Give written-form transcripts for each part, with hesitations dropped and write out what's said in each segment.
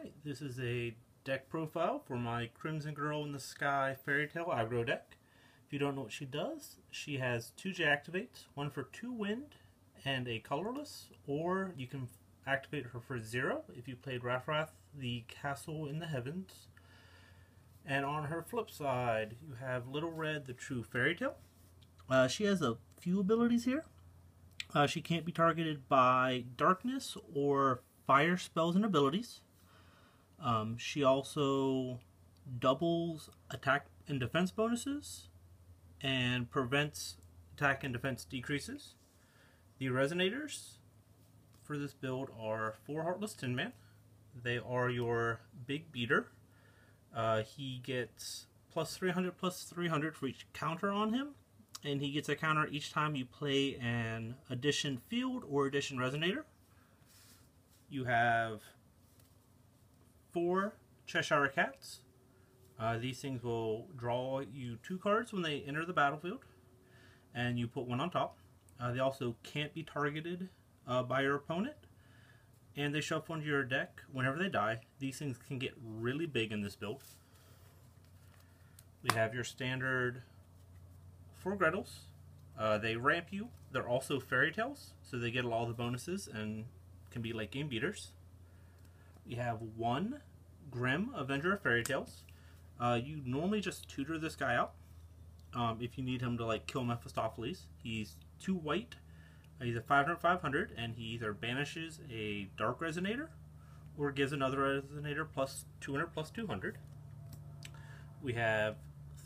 Alright, this is a deck profile for my Crimson Girl in the Sky Fairy Tale aggro deck. If you don't know what she does, she has 2 J-activates, one for 2 wind and a colorless, or you can activate her for 0 if you played Refarth, the Castle in the Heavens. And on her flip side, you have Little Red, the True Fairy Tale. She has a few abilities here. She can't be targeted by darkness or fire spells and abilities. She also doubles attack and defense bonuses and prevents attack and defense decreases. The Resonators for this build are 4 Heartless Tin Man. They are your big beater. He gets plus 300 for each counter on him, and he gets a counter each time you play an Addition Field or Addition Resonator. You have 4 Cheshire Cats. These things will draw you 2 cards when they enter the battlefield, and you put 1 on top. They also can't be targeted by your opponent, and they shuffle into your deck whenever they die. These things can get really big in this build. We have your standard 4 Gretels. They ramp you. They're also fairy tales, so they get all the bonuses and can be late game beaters. We have 1 Grim Avenger of Fairy Tales. You normally just tutor this guy out if you need him to like kill Mephistopheles. He's 2 white. He's a 500/500, and he either banishes a Dark Resonator or gives another Resonator plus 200/200. We have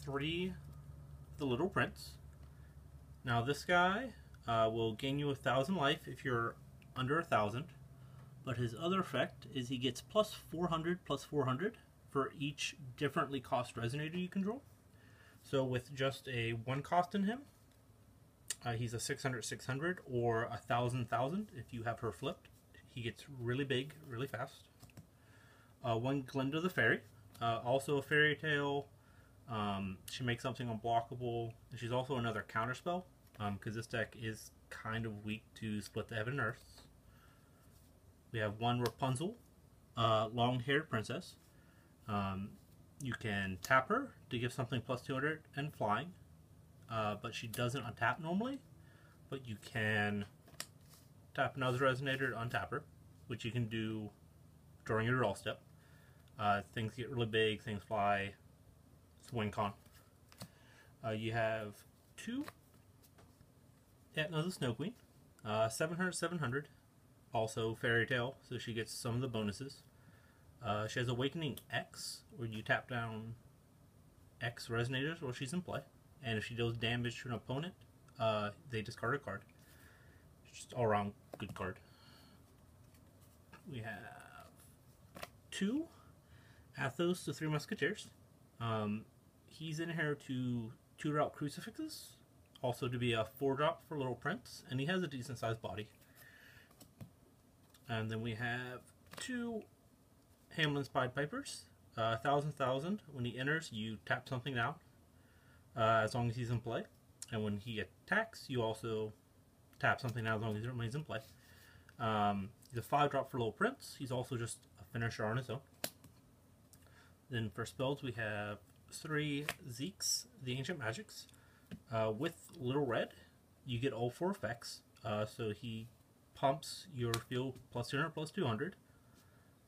3 The Little Prince. Now this guy will gain you 1,000 life if you're under 1,000, but his other effect is he gets plus 400/400 for each differently cost Resonator you control. So with just a 1 cost in him, he's a 600/600 or 1,000/1,000 if you have her flipped. He gets really big, really fast. 1 Glinda the Fairy, also a fairy tale. She makes something unblockable, and she's also another counterspell, because this deck is kind of weak to split the heaven and earth. We have 1 Repunzel, long-haired princess. You can tap her to give something plus 200 and flying, but she doesn't untap normally. But you can tap another Resonator to untap her, which you can do during your draw step. Things get really big, things fly. It's win con. You have 2 Etna the Snow Queen, 700/700, also fairy tale, so she gets some of the bonuses. She has Awakening X, where you tap down X Resonators while she's in play, and if she deals damage to an opponent, they discard a card. Just all around good card. We have 2 Athos, the 3 Musketers. He's in here to tutor out Crucifixes, also to be a 4-drop for Little Prince, and he has a decent sized body. And then we have 2 Hamlin Pied Pipers, 1,000/1,000. When he enters, you tap something down, as long as he's in play. And when he attacks, you also tap something down as long as he's in play. He's a 5-drop for Little Prince. He's also just a finisher on his own. Then for spells, we have 3 Xeex, the Ancient Magics. With Little Red, you get all 4 effects. So he pumps your field plus 200/200.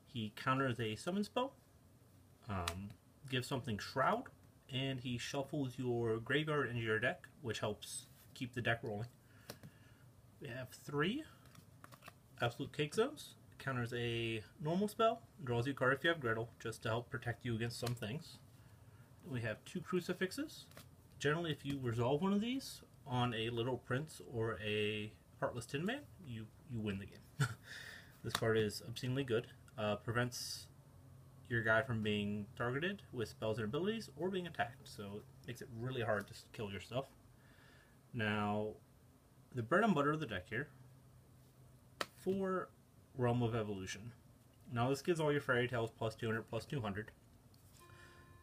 He counters a summon spell, gives something Shroud, and he shuffles your graveyard into your deck, which helps keep the deck rolling. We have 3 Absolute Cake Zones. Counters a normal spell, draws you a card if you have Gretel, just to help protect you against some things. We have 2 Crucifixes. Generally, if you resolve one of these on a Little Prince or a Heartless Tin Man, you win the game. This card is obscenely good. Prevents your guy from being targeted with spells and abilities or being attacked, so it makes it really hard to kill your stuff. Now, the bread and butter of the deck here, 4 Realm of Evolution. Now this gives all your fairy tales plus 200/200.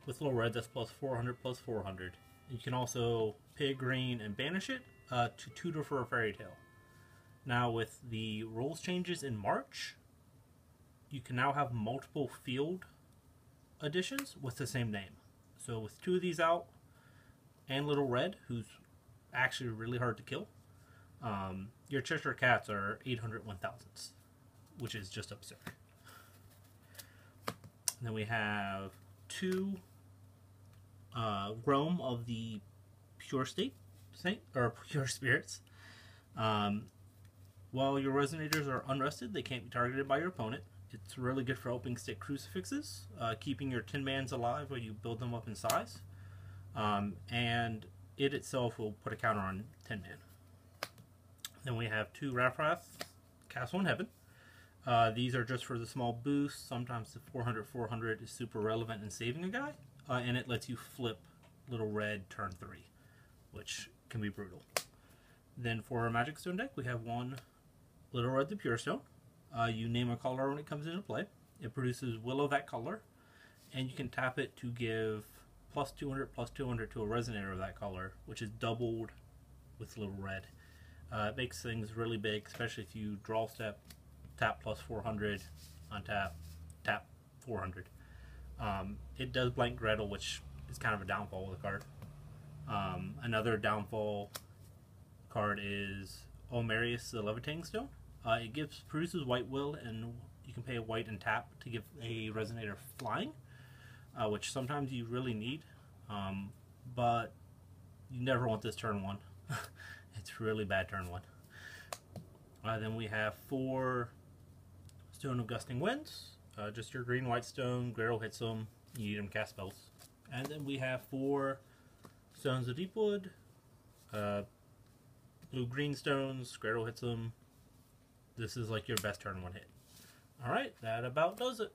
With Little Red, that's plus 400/400. You can also pay a green and banish it to tutor for a fairy tale. Now with the rules changes in March, you can now have multiple field additions with the same name. So with 2 of these out, and Little Red, who's actually really hard to kill, your Cheshire cats are 800 1000s, which is just absurd. And then we have 2 Roam of the Pure Saint, or Pure Spirits. While your Resonators are unrested, they can't be targeted by your opponent. It's really good for helping stick Crucifixes, keeping your Tin Mans alive while you build them up in size. And it itself will put a counter on Tin Man. Then we have 2 Refarth, Castle in Heaven. These are just for the small boost. Sometimes the 400/400 is super relevant in saving a guy. And it lets you flip Little Red turn 3, which can be brutal. Then for our Magic Stone deck, we have 1 Little Red the Pure Stone. You name a color when it comes into play. It produces Will of that color, and you can tap it to give +200/+200 to a Resonator of that color, which is doubled with Little Red. It makes things really big, especially if you draw step, tap +400, untap, tap 400. It does blank Gretel, which is kind of a downfall with the card. Another downfall card is Olmerius the Levitating Stone. It produces White Will, and you can pay a white and tap to give a Resonator flying, which sometimes you really need, but you never want this turn 1. It's really bad turn 1. Then we have 4 Stone of Gusting Winds, just your green-white stone. Gretel hits them, you need them to cast spells. And then we have 4 Stones of Deepwood, blue-green stones. Gretel hits them. This is like your best turn 1 hit. Alright, that about does it.